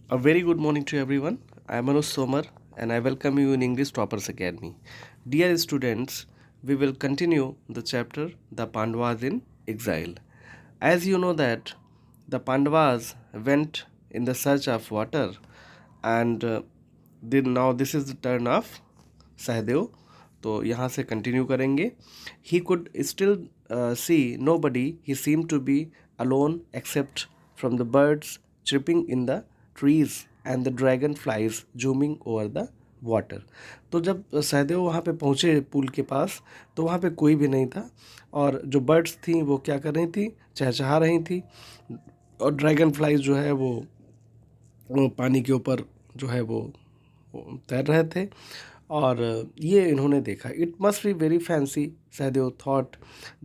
A very good morning to everyone. I am Manoj Somar and I welcome you in English Toppers Academy. Dear students, we will continue the chapter The Pandavas in Exile. As you know that the Pandavas went in the search of water and now this is the turn of Sahdev. तो यहाँ से continue करेंगे. He could still see nobody. He seemed to be alone except from the birds chirping in the trees and the dragonflies zooming over the water. तो जब सहदेव वहाँ पे पहुँचे पुल के पास तो वहाँ पे कोई भी नहीं था और जो बर्ड्स थी वो क्या कर रही थी, चहचहा रही थी और ड्रैगन फ्लाइज जो है वो पानी के ऊपर जो है वो तैर रहे थे. और ये इन्होंने देखा. It must be very fancy, Sahadeva thought.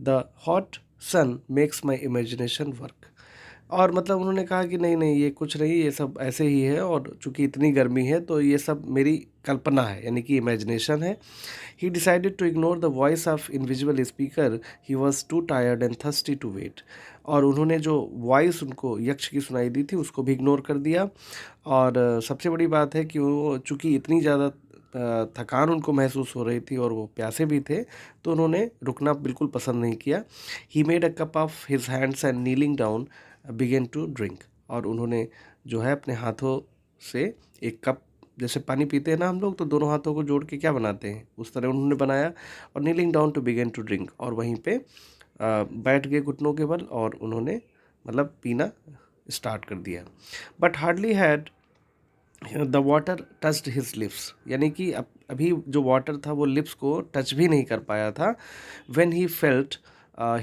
The hot sun makes my imagination work. और मतलब उन्होंने कहा कि नहीं नहीं ये कुछ नहीं, ये सब ऐसे ही है और चूंकि इतनी गर्मी है तो ये सब मेरी कल्पना है, यानी कि इमेजिनेशन है. He decided to ignore the voice of invisible speaker. He was too tired and thirsty to wait. और उन्होंने जो वॉइस उनको यक्ष की सुनाई दी थी उसको भी इग्नोर कर दिया. और सबसे बड़ी बात है कि वो चूँकि इतनी ज़्यादा थकान उनको महसूस हो रही थी और वो प्यासे भी थे तो उन्होंने रुकना बिल्कुल पसंद नहीं किया. He made a cup of his hands and kneeling down began to drink. और उन्होंने जो है अपने हाथों से एक कप, जैसे पानी पीते हैं ना हम लोग तो दोनों हाथों को जोड़ के क्या बनाते हैं, उस तरह उन्होंने बनाया और kneeling down to begin to drink. और वहीं पे बैठ गए घुटनों के बल और उन्होंने मतलब पीना स्टार्ट कर दिया. But hardly had the water touched his lips. यानी कि अभी जो वाटर था वो लिप्स को टच भी नहीं कर पाया था. When he felt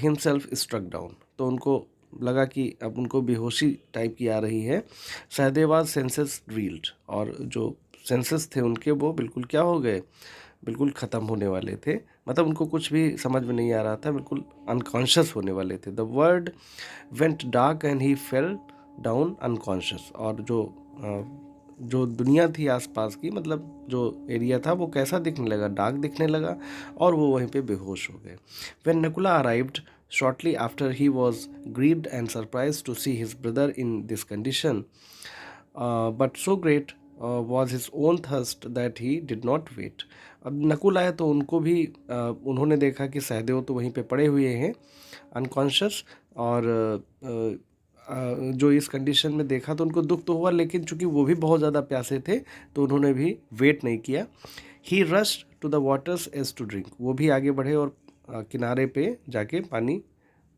himself struck down. तो उनको लगा कि अब उनको बेहोशी टाइप की आ रही है. Sahadeva senses reeled. और जो सेंसेस थे उनके वो बिल्कुल क्या हो गए, बिल्कुल ख़त्म होने वाले थे. मतलब उनको कुछ भी समझ में नहीं आ रहा था, बिल्कुल अनकॉन्शियस होने वाले थे. The world went dark and he fell down unconscious. और जो दुनिया थी आसपास की, मतलब जो एरिया था वो कैसा दिखने लगा, डार्क दिखने लगा और वो वहीं पे बेहोश हो गए. When Nakula arrived shortly after, he was grieved and surprised to see his brother in this condition, but so great was his own thirst that he did not wait. अब नकुल आए तो उनको भी उन्होंने देखा कि सहदेव तो वहीं पे पड़े हुए हैं अनकॉन्शियस. और जो इस कंडीशन में देखा तो उनको दुख तो हुआ, लेकिन चूंकि वो भी बहुत ज़्यादा प्यासे थे तो उन्होंने भी वेट नहीं किया. He rushed to the water's edge to drink. वो भी आगे बढ़े और किनारे पे जाके पानी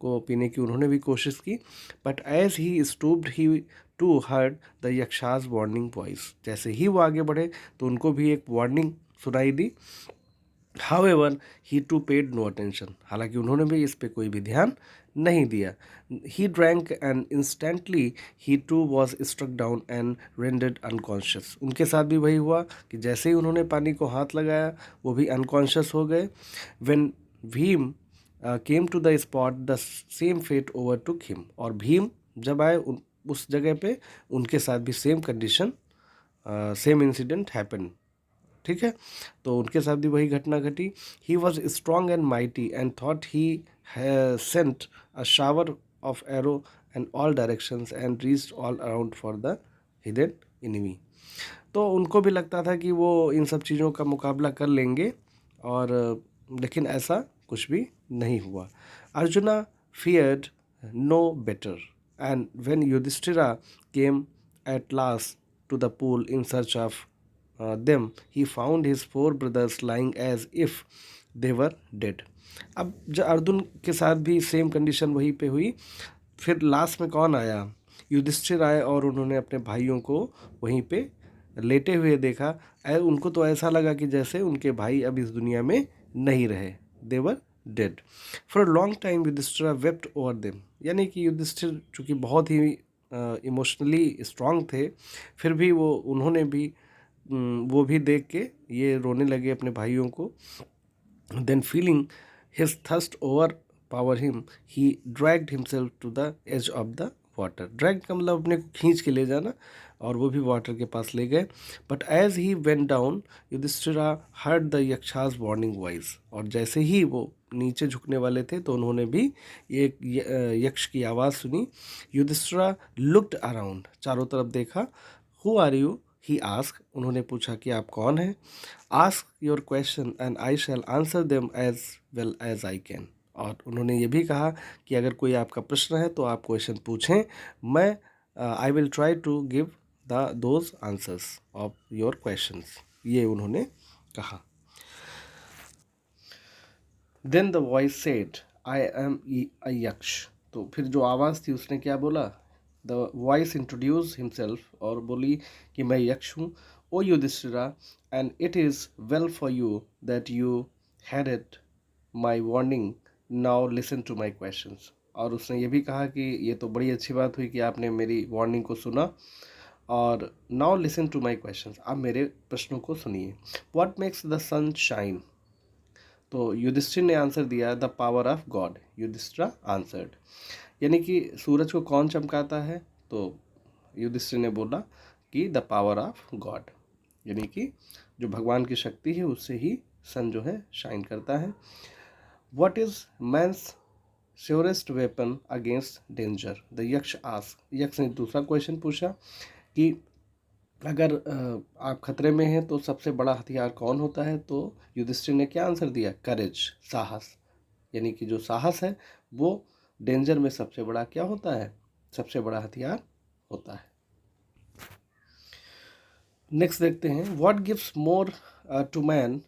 को पीने की उन्होंने भी कोशिश की. But as he stooped he too heard the Yaksha's warning voice. जैसे ही वो आगे बढ़े तो उनको भी एक वार्निंग सुनाई दी. However he too paid no attention. हालांकि उन्होंने भी इस पे कोई भी ध्यान नहीं दिया. He drank and instantly he too was struck down and rendered unconscious. उनके साथ भी वही हुआ कि जैसे ही उन्होंने पानी को हाथ लगाया वो भी अनकॉन्शियस हो गए. When Bhima came to the spot the same fate overtook him. और भीम जब आए उस जगह पे उनके साथ भी same condition, same incident happen. ठीक है, तो उनके साथ भी वही घटना घटी. He was strong and mighty and thought he sent a shower of arrow and all directions and reached all around for the hidden enemy. तो उनको भी लगता था कि वो इन सब चीज़ों का मुकाबला कर लेंगे और लेकिन ऐसा कुछ भी नहीं हुआ. Arjuna feared no better, and when Yudhishthira came at last to the pool in search of them, he found his four brothers lying as if they were dead. अब जो अर्जुन के साथ भी सेम कंडीशन वहीं पे हुई. फिर लास्ट में कौन आया, युधिष्ठिर आए और उन्होंने अपने भाइयों को वहीं पे लेटे हुए देखा. उनको तो ऐसा लगा कि जैसे उनके भाई अब इस दुनिया में नहीं रहे. They were dead. For a long time Yudhishthira wept over them. यानी कि युधिष्ठिर चूँकि बहुत ही इमोशनली स्ट्रांग थे, फिर भी उन्होंने भी वो भी देख के ये रोने लगे अपने भाइयों को. Then feeling his thirst overpower him he dragged himself to the edge of the water. Drag का मतलब अपने को खींच के ले जाना, और वो भी वाटर के पास ले गए. But as he went down Yudhishthira heard the Yaksha's warning voice. और जैसे ही वो नीचे झुकने वाले थे तो उन्होंने भी एक यक्ष की आवाज़ सुनी. Yudhishthira looked around. चारों तरफ देखा. Who are you, he ask, उन्होंने पूछा कि आप कौन हैं। Ask your question and I shall answer them as well as I can, और उन्होंने ये भी कहा कि अगर कोई आपका प्रश्न है तो आप क्वेश्चन पूछें, मैं I will try to give those answers of your questions, ये उन्होंने कहा। Then the voice said I am a Yaksha, तो फिर जो आवाज़ थी उसने क्या बोला, द वॉइस इंट्रोड्यूस हिमसेल्फ, और बोली कि मैं यक्ष हूँ। O Yudhishthira, and it is well for you that you had it my warning, now listen to my questions, और उसने ये भी कहा कि ये तो बड़ी अच्छी बात हुई कि आपने मेरी वार्निंग को सुना, और now listen to my questions, आप मेरे प्रश्नों को सुनिए। What makes the sun shine, तो युधिष्ठिर ने आंसर दिया, the power of God, Yudhishthira answered, यानी कि सूरज को कौन चमकाता है, तो युधिष्ठिर ने बोला कि द पावर ऑफ गॉड, यानी कि जो भगवान की शक्ति है उससे ही सन जो है शाइन करता है। What is man's surest weapon against danger, the Yaksha ask, Yaksha ने दूसरा क्वेश्चन पूछा कि अगर आप खतरे में हैं तो सबसे बड़ा हथियार कौन होता है, तो युधिष्ठिर ने क्या आंसर दिया, करेज, साहस, यानी कि जो साहस है वो डेंजर में सबसे बड़ा क्या होता है, सबसे बड़ा हथियार होता है। नेक्स्ट देखते हैं, what gives more to man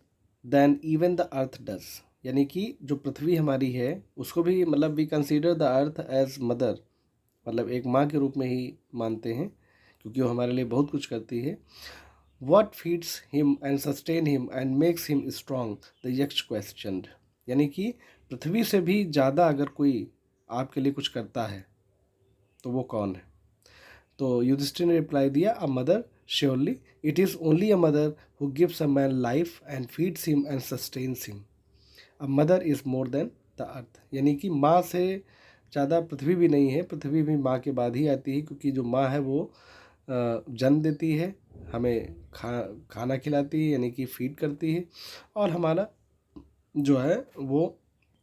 than even the earth does, यानी कि जो पृथ्वी हमारी है उसको भी मतलब we consider the earth as mother, मतलब एक माँ के रूप में ही मानते हैं क्योंकि वो हमारे लिए बहुत कुछ करती है। What feeds him and sustain him and makes him strong, the यक्ष क्वेश्चनड, यानी कि पृथ्वी से भी ज़्यादा अगर कोई आपके लिए कुछ करता है तो वो कौन है, तो युधिष्ठिर ने रिप्लाई दिया, a mother, surely it is only a mother who gives a man life and feeds him and sustains him, a mother is more than the earth, यानी कि माँ से ज़्यादा पृथ्वी भी नहीं है, पृथ्वी भी माँ के बाद ही आती है, क्योंकि जो माँ है वो जन्म देती है, हमें खाना खिलाती है यानी कि फीड करती है, और हमारा जो है वो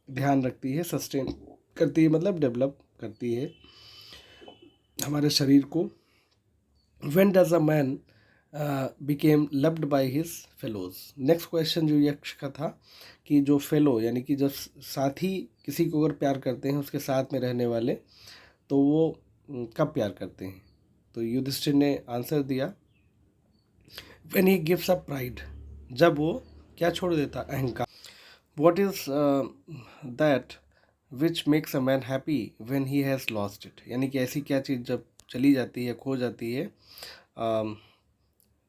ध्यान रखती है, सस्टेन करती है, मतलब डेवलप करती है हमारे शरीर को। When does a man became loved by his fellows, next question जो यक्ष का था कि जो फेलो यानी कि जब साथी किसी को अगर प्यार करते हैं उसके साथ में रहने वाले, तो वो कब प्यार करते हैं, तो युधिष्ठिर ने आंसर दिया, when he gives up pride, जब वो क्या छोड़ देता, अहंकार। what is that which makes a man happy when he has lost it, यानी कि ऐसी क्या चीज़ जब चली जाती है, खो जाती है,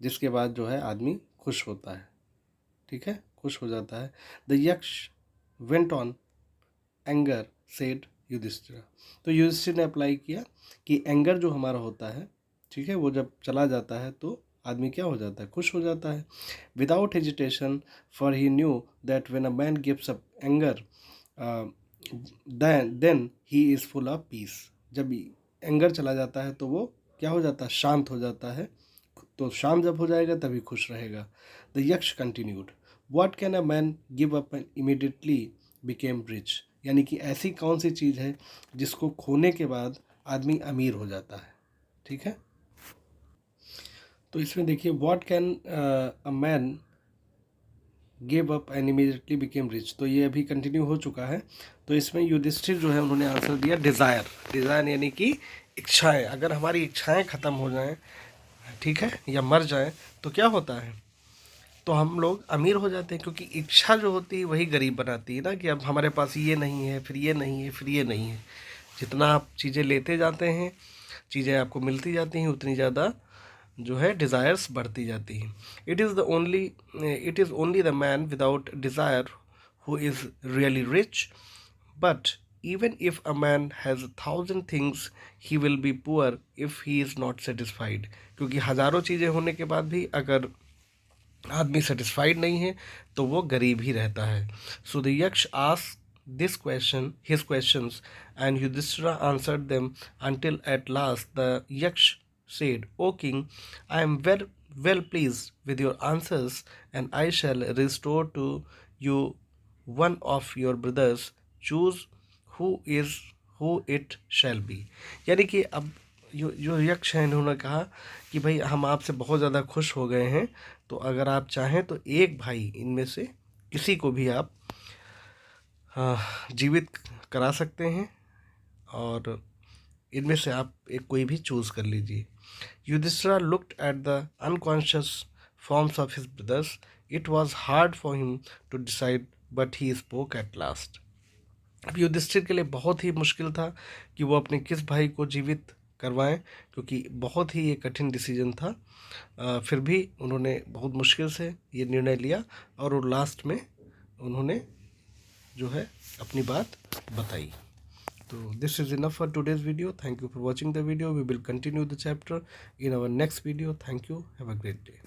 जिसके बाद जो है आदमी खुश होता है, ठीक है, खुश हो जाता है। The Yaksha went on anger said Yudhishthira, तो युधिष्ठिर ने अप्लाई किया कि एंगर जो हमारा होता है, ठीक है, वो जब चला जाता है तो आदमी क्या हो जाता है, खुश हो जाता है। Without hesitation, for he knew that when a man gives up anger then he is full of peace, जब एंगर चला जाता है तो वो क्या हो जाता है, शांत हो जाता है, तो शांत जब हो जाएगा तभी खुश रहेगा। द यक्ष continued, what can a man give up and immediately became rich, यानी कि ऐसी कौन सी चीज़ है जिसको खोने के बाद आदमी अमीर हो जाता है, ठीक है। तो इसमें देखिए, what can a man give up and immediately became rich, तो ये अभी कंटिन्यू हो चुका है। तो इसमें युधिष्ठिर जो है उन्होंने आंसर दिया डिज़ायर, डिज़ायर यानी कि इच्छाएं, अगर हमारी इच्छाएं ख़त्म हो जाएं, ठीक है, या मर जाएं, तो क्या होता है, तो हम लोग अमीर हो जाते हैं, क्योंकि इच्छा जो होती है वही गरीब बनाती है ना, कि अब हमारे पास ये नहीं है, फिर ये नहीं है, फिर ये नहीं है, जितना आप चीज़ें लेते जाते हैं, चीज़ें आपको मिलती जाती हैं, उतनी ज़्यादा जो है डिज़ायर्स बढ़ती जाती हैं। It is only the man without desire who is really rich, but even if a man has 1,000 things, he will be poor if he is not satisfied, क्योंकि हज़ारों चीज़ें होने के बाद भी अगर आदमी सेटिस्फाइड नहीं है तो वो गरीब ही रहता है। सो द यक्ष asked this question, his questions, and Yudhishthira answered them until at last the Yaksh said, O king, I am very well pleased with your answers, and I shall restore to you one of your brothers. Choose who it shall be. यानी कि अब जो यक्ष हैं इन्होंने कहा कि भाई हम आपसे बहुत ज़्यादा खुश हो गए हैं, तो अगर आप चाहें तो एक भाई इनमें से किसी को भी आप जीवित करा सकते हैं, और इनमें से आप एक कोई भी चूज़ कर लीजिए। Yudhishthira looked at the unconscious forms of his brothers. It was hard for him to decide, but he spoke at last. अब युधिष्ठिर के लिए बहुत ही मुश्किल था कि वो अपने किस भाई को जीवित करवाएं, क्योंकि बहुत ही ये कठिन डिसीजन था। फिर भी उन्होंने बहुत मुश्किल से ये निर्णय लिया, और वो लास्ट में उन्होंने जो है अपनी बात बताई। So this is enough for today's video. Thank you for watching the video. We will continue the chapter in our next video. Thank you. Have a great day.